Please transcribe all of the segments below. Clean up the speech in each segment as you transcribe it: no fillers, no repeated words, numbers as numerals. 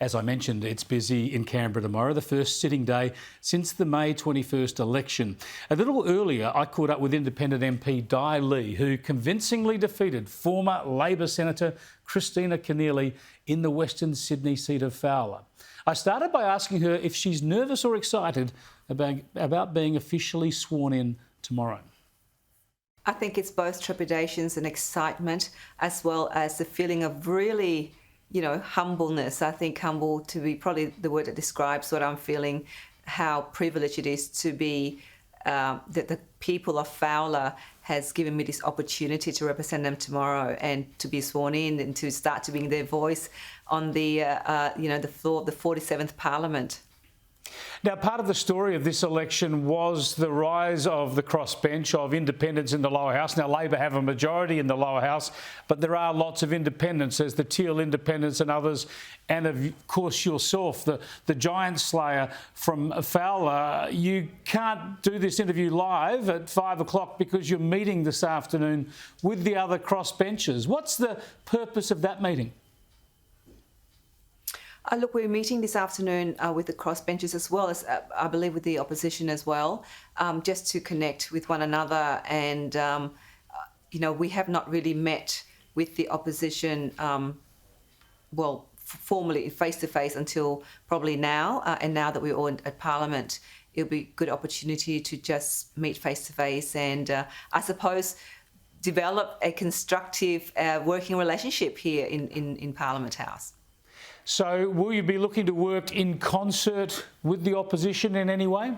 As I mentioned, it's busy in Canberra tomorrow, the first sitting day since the May 21st election. A little earlier, I caught up with independent MP Dai, who convincingly defeated former Labor Senator Christina Keneally in the Western Sydney seat of Fowler. I started by asking her if she's nervous or excited about being officially sworn in tomorrow. I think it's both trepidations and excitement, as well as the feeling of really, humbleness. I think humble to be probably the word that describes what I'm feeling, how privileged it is to be, that the people of Fowler has given me this opportunity to represent them tomorrow and to be sworn in and to start to bring their voice on the, the floor of the 47th Parliament. Now, part of the story of this election was the rise of the crossbench of independents in the lower house. Now, Labor have a majority in the lower house, but there are lots of independents. There's the Teal independents and others, and of course yourself, the giant slayer from Fowler. You can't do this interview live at 5 o'clock because you're meeting this afternoon with the other crossbenchers. What's the purpose of that meeting? Look, we're meeting this afternoon with the crossbenchers as well as, I believe, with the opposition as well, just to connect with one another. And, we have not really met with the opposition, formally face-to-face until probably now. And now that we're all at Parliament, it'll be a good opportunity to just meet face-to-face and, I suppose, develop a constructive working relationship here in Parliament House. So will you be looking to work in concert with the opposition in any way?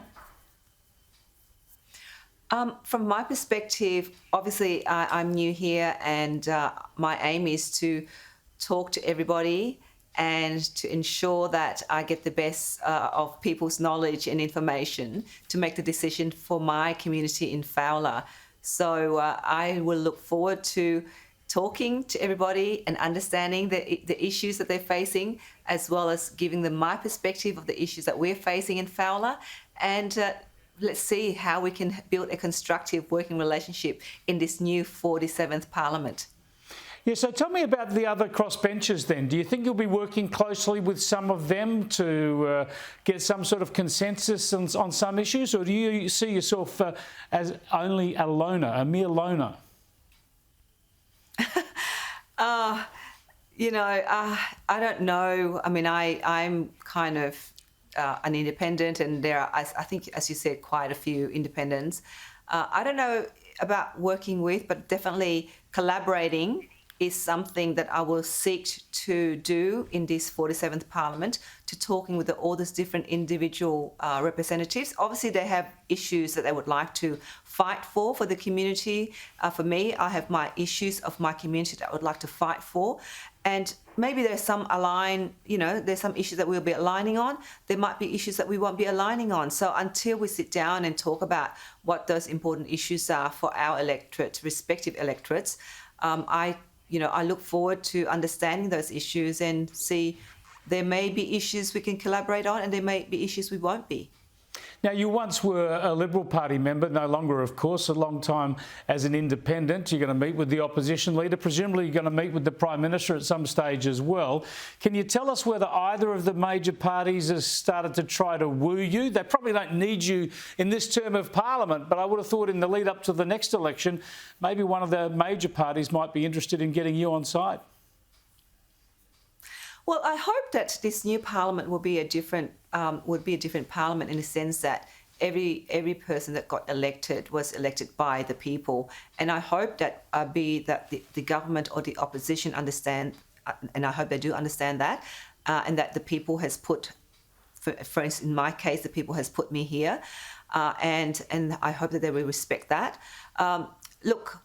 From my perspective, obviously I'm new here and my aim is to talk to everybody and to ensure that I get the best of people's knowledge and information to make the decision for my community in Fowler. So I will look forward to talking to everybody and understanding the issues that they're facing, as well as giving them my perspective of the issues that we're facing in Fowler. And let's see how we can build a constructive working relationship in this new 47th Parliament. Yeah, so tell me about the other crossbenchers then. Do you think you'll be working closely with some of them to get some sort of consensus on some issues, or do you see yourself as only a loner, a mere loner? I don't know. I mean, I'm kind of an independent, and there are, I think, as you said, quite a few independents. I don't know about working with, but definitely collaborating is something that I will seek to do in this 47th Parliament, to talking with all these different individual representatives. Obviously, they have issues that they would like to fight for the community. For me, I have my issues of my community that I would like to fight for. And maybe there's some there's some issues that we'll be aligning on. There might be issues that we won't be aligning on. So until we sit down and talk about what those important issues are for our electorate, respective electorates, I look forward to understanding those issues and see there may be issues we can collaborate on and there may be issues we won't be. Now, you once were a Liberal Party member, no longer, of course, a long time as an independent. You're going to meet with the opposition leader. Presumably you're going to meet with the Prime Minister at some stage as well. Can you tell us whether either of the major parties has started to try to woo you? They probably don't need you in this term of Parliament, but I would have thought in the lead up to the next election, maybe one of the major parties might be interested in getting you on side. Well, I hope that this new Parliament will be a different Parliament in the sense that every person that got elected was elected by the people, and I hope that the government or the opposition understand, and I hope they do understand that, and that the people has put, for instance, in my case, the people has put me here, and I hope that they will respect that. Look,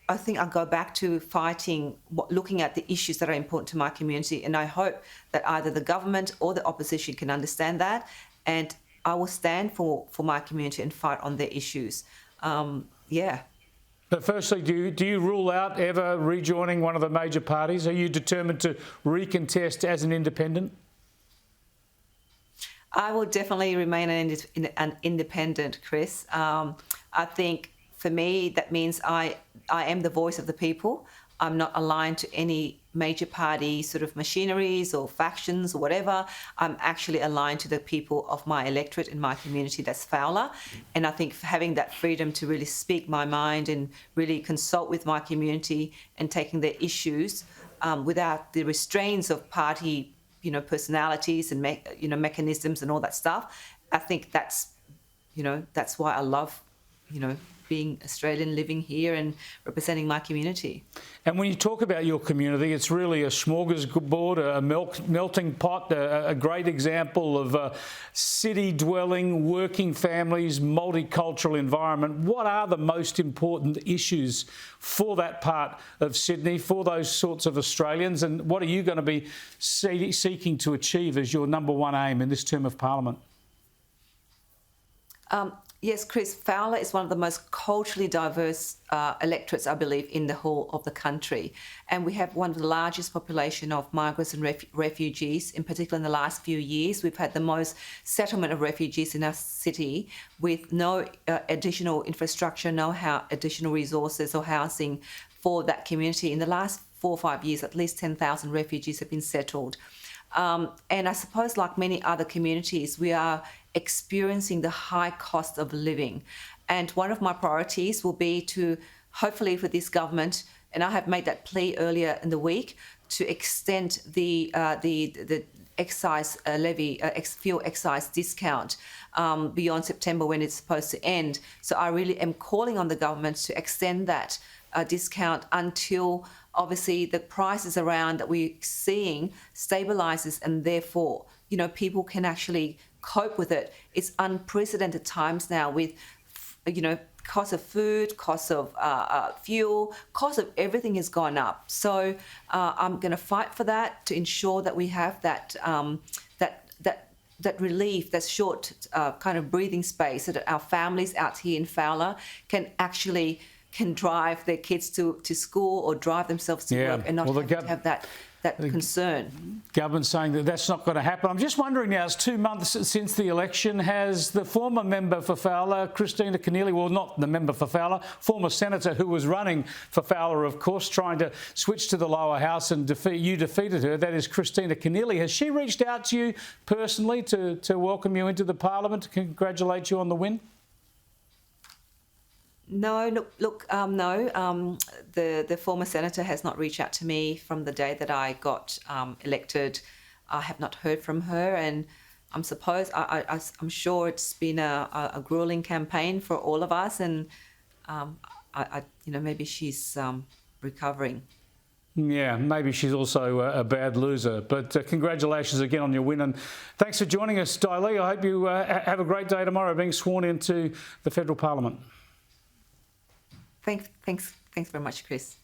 I think I'll go back to fighting, looking at the issues that are important to my community, and I hope that either the government or the opposition can understand that, and I will stand for my community and fight on their issues. But firstly, do you rule out ever rejoining one of the major parties? Are you determined to recontest as an independent? I will definitely remain an independent, Chris. I think for me, that means I am the voice of the people. I'm not aligned to any major party sort of machineries or factions or whatever. I'm actually aligned to the people of my electorate in my community, that's Fowler. And I think having that freedom to really speak my mind and really consult with my community and taking their issues without the restraints of party, personalities and mechanisms and all that stuff. I think that's why I love, being Australian, living here and representing my community. And when you talk about your community, it's really a smorgasbord, a melting pot, a great example of city-dwelling, working families, multicultural environment. What are the most important issues for that part of Sydney, for those sorts of Australians, and what are you going to be seeking to achieve as your number one aim in this term of Parliament? Yes, Chris, Fowler is one of the most culturally diverse electorates, I believe, in the whole of the country. And we have one of the largest population of migrants and refugees, in particular in the last few years. We've had the most settlement of refugees in our city with no additional infrastructure, no additional resources or housing for that community. In the last 4 or 5 years, at least 10,000 refugees have been settled. And I suppose, like many other communities, we are experiencing the high cost of living. And one of my priorities will be to, hopefully for this government, and I have made that plea earlier in the week, to extend the excise levy, fuel excise discount beyond September when it's supposed to end. So I really am calling on the government to extend that discount until obviously the prices around that we're seeing stabilises, and therefore, people can actually cope with it. It's unprecedented times now with, cost of food, cost of fuel, cost of everything has gone up. So I'm going to fight for that to ensure that we have that that relief, that short kind of breathing space, so that our families out here in Fowler can drive their kids to school or drive themselves to work and not have that concern. Government saying that that's not going to happen. I'm just wondering now, it's 2 months since the election. Has the former member for Fowler, Christina Keneally, well, not the member for Fowler, former senator who was running for Fowler, of course, trying to switch to the lower house and you defeated her, that is Christina Keneally. Has she reached out to you personally to welcome you into the Parliament, to congratulate you on the win? No, no. The former senator has not reached out to me from the day that I got elected. I have not heard from her, and I'm sure it's been a grueling campaign for all of us, and maybe she's recovering. Yeah, maybe she's also a bad loser. But congratulations again on your win, and thanks for joining us, Dai Li. I hope you have a great day tomorrow, being sworn into the federal Parliament. Thanks very much, Chris.